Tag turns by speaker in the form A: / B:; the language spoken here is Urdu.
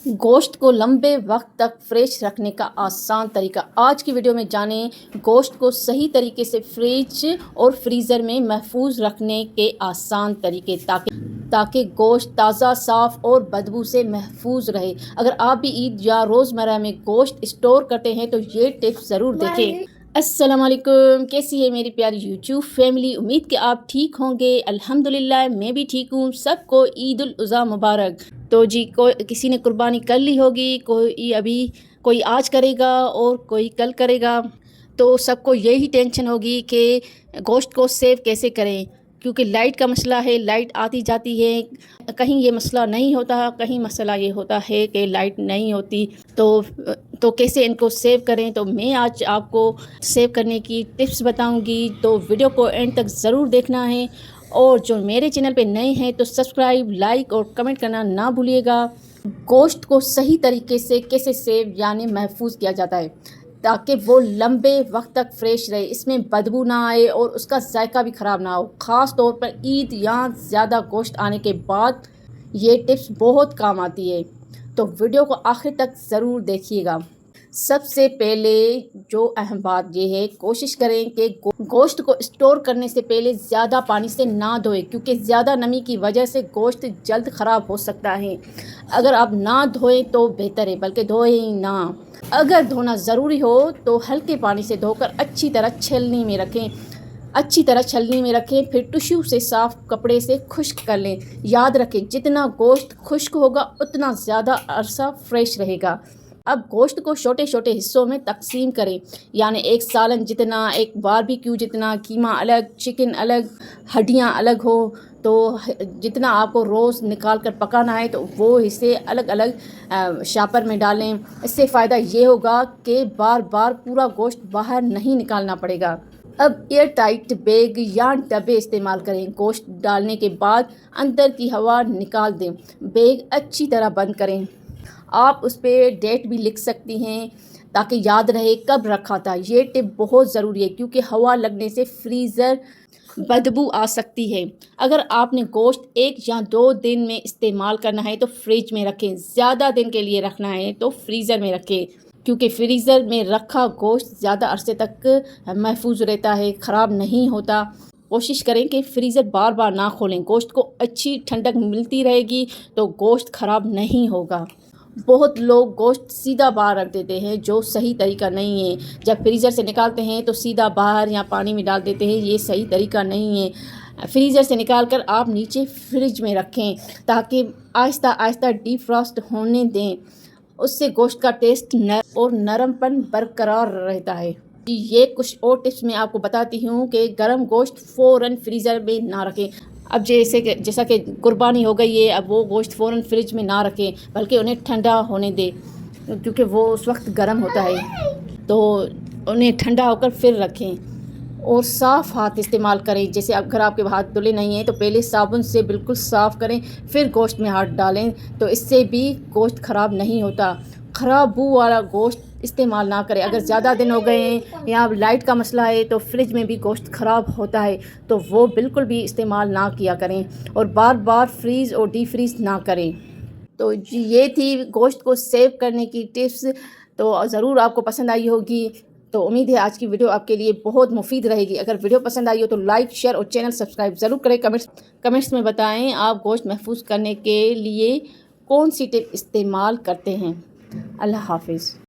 A: گوشت کو لمبے وقت تک فریش رکھنے کا آسان طریقہ۔ آج کی ویڈیو میں جانیں گوشت کو صحیح طریقے سے فریج اور فریزر میں محفوظ رکھنے کے آسان طریقے تاکہ گوشت تازہ، صاف اور بدبو سے محفوظ رہے۔ اگر آپ بھی عید یا روزمرہ میں گوشت اسٹور کرتے ہیں تو یہ ٹپس ضرور دیکھیں۔ السلام علیکم، کیسی ہے میری پیاری یوٹیوب فیملی؟ امید کہ آپ ٹھیک ہوں گے۔ الحمدللہ میں بھی ٹھیک ہوں۔ سب کو عید الاضحیٰ مبارک۔ تو جی کسی نے قربانی کر لی ہوگی، کوئی آج کرے گا اور کوئی کل کرے گا، تو سب کو یہی ٹینشن ہوگی کہ گوشت کو سیو کیسے کریں، کیونکہ لائٹ کا مسئلہ ہے، لائٹ آتی جاتی ہے۔ کہیں یہ مسئلہ نہیں ہوتا، کہیں مسئلہ یہ ہوتا ہے کہ لائٹ نہیں ہوتی، تو کیسے ان کو سیو کریں۔ تو میں آج آپ کو سیو کرنے کی ٹپس بتاؤں گی، تو ویڈیو کو اینڈ تک ضرور دیکھنا ہے۔ اور جو میرے چینل پہ نئے ہیں تو سبسکرائب، لائک اور کمنٹ کرنا نہ بھولیے گا۔ گوشت کو صحیح طریقے سے کیسے سیو یعنی محفوظ کیا جاتا ہے تاکہ وہ لمبے وقت تک فریش رہے، اس میں بدبو نہ آئے اور اس کا ذائقہ بھی خراب نہ ہو۔ خاص طور پر عید یا زیادہ گوشت آنے کے بعد یہ ٹپس بہت کام آتی ہے، تو ویڈیو کو آخر تک ضرور دیکھیے گا۔ سب سے پہلے جو اہم بات یہ ہے، کوشش کریں کہ گوشت کو اسٹور کرنے سے پہلے زیادہ پانی سے نہ دھوئیں، کیونکہ زیادہ نمی کی وجہ سے گوشت جلد خراب ہو سکتا ہے۔ اگر آپ نہ دھوئیں تو بہتر ہے، بلکہ دھوئیں ہی نہ۔ اگر دھونا ضروری ہو تو ہلکے پانی سے دھو کر اچھی طرح چھلنی میں رکھیں، پھر ٹشو سے صاف کپڑے سے خشک کر لیں۔ یاد رکھیں جتنا گوشت خشک ہوگا اتنا زیادہ عرصہ فریش رہے گا۔ اب گوشت کو چھوٹے چھوٹے حصوں میں تقسیم کریں، یعنی ایک سالن جتنا، ایک باربیکیو جتنا، قیمہ الگ، چکن الگ، ہڈیاں الگ ہو۔ تو جتنا آپ کو روز نکال کر پکانا ہے تو وہ حصے الگ الگ شاپر میں ڈالیں۔ اس سے فائدہ یہ ہوگا کہ بار بار پورا گوشت باہر نہیں نکالنا پڑے گا۔ اب ایئر ٹائٹ بیگ یا ڈبے استعمال کریں۔ گوشت ڈالنے کے بعد اندر کی ہوا نکال دیں، بیگ اچھی طرح بند کریں۔ آپ اس پہ ڈیٹ بھی لکھ سکتی ہیں تاکہ یاد رہے کب رکھا تھا۔ یہ ٹپ بہت ضروری ہے کیونکہ ہوا لگنے سے فریزر بدبو آ سکتی ہے۔ اگر آپ نے گوشت 1 یا 2 دن میں استعمال کرنا ہے تو فریج میں رکھیں، زیادہ دن کے لیے رکھنا ہے تو فریزر میں رکھیں، کیونکہ فریزر میں رکھا گوشت زیادہ عرصے تک محفوظ رہتا ہے، خراب نہیں ہوتا۔ کوشش کریں کہ فریزر بار بار نہ کھولیں، گوشت کو اچھی ٹھنڈک ملتی رہے گی تو گوشت خراب نہیں ہوگا۔ بہت لوگ گوشت سیدھا باہر رکھ دیتے ہیں، جو صحیح طریقہ نہیں ہے۔ جب فریزر سے نکالتے ہیں تو سیدھا باہر یا پانی میں ڈال دیتے ہیں، یہ صحیح طریقہ نہیں ہے۔ فریزر سے نکال کر آپ نیچے فریج میں رکھیں تاکہ آہستہ آہستہ ڈی فروسٹ ہونے دیں، اس سے گوشت کا ٹیسٹ اور نرم پن برقرار رہتا ہے۔ یہ کچھ اور ٹپس میں آپ کو بتاتی ہوں کہ گرم گوشت فوراً فریزر میں نہ رکھیں۔ اب جیسا کہ قربانی ہو گئی ہے، اب وہ گوشت فوراً فریج میں نہ رکھیں، بلکہ انہیں ٹھنڈا ہونے دیں، کیونکہ وہ اس وقت گرم ہوتا ہے، تو انہیں ٹھنڈا ہو کر پھر رکھیں۔ اور صاف ہاتھ استعمال کریں، جیسے اگر آپ کے ہاتھ دھلے نہیں ہیں تو پہلے صابن سے بالکل صاف کریں، پھر گوشت میں ہاتھ ڈالیں، تو اس سے بھی گوشت خراب نہیں ہوتا۔ خراب بو والا گوشت استعمال نہ کریں۔ اگر زیادہ دن ہو گئے ہیں یا لائٹ کا مسئلہ ہے تو فریج میں بھی گوشت خراب ہوتا ہے، تو وہ بالکل بھی استعمال نہ کیا کریں، اور بار بار فریز اور ڈی فریز نہ کریں۔ تو یہ تھی گوشت کو سیو کرنے کی ٹپس، تو ضرور آپ کو پسند آئی ہوگی۔ تو امید ہے آج کی ویڈیو آپ کے لیے بہت مفید رہے گی۔ اگر ویڈیو پسند آئی ہو تو لائک، شیئر اور چینل سبسکرائب ضرور کریں۔ کمنٹس میں بتائیں آپ گوشت محفوظ کرنے کے لیے کون سی ٹپ استعمال کرتے ہیں۔ اللہ حافظ۔